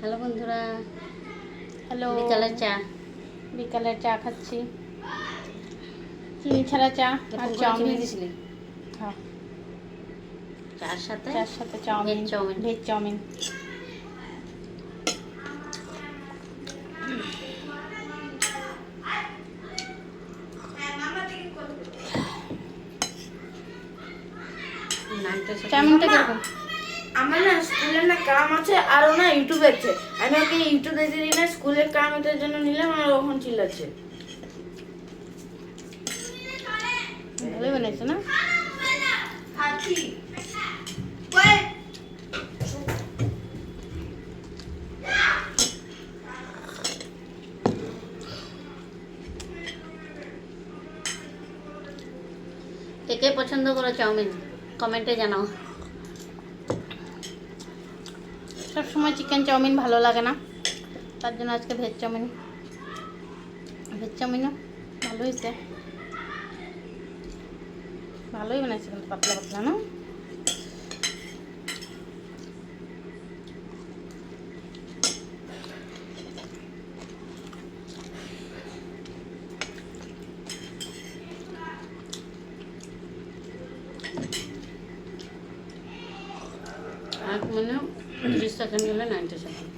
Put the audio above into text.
Hello বন্ধুরা, hello, বিকালের চা খাচ্ছি, চিনি ছাড়া চা আর চাউমিন। দিয়েছিলি হ্যাঁ, চার সাথে chowmein, veg chowmein. Veg chowmein. চাউমিনটা কিরকম? আমার না স্কুলে না কাম আছে, আরও না ইউটিউবে আছে। আমি ওকে ইউটিউবে দিই না, স্কুলের কাম এটার জন্য নিলাম, আর ওখান চিল্লাচ্ছে। ভালোই বানাইছে না? কে কে পছন্দ করো চাউমিন কমেন্টে জানাও। সব সময় চিকেন চাউমিন ভালো লাগে না, তার জন্য আজকে ভেজ চাউমিনও ভালো হয়েছে। ভালোই বানাইছে, কিন্তু পাতলা পাতলা না? আর মানে 30 সেকেন্ড গেলে 90 সেকেন্ড।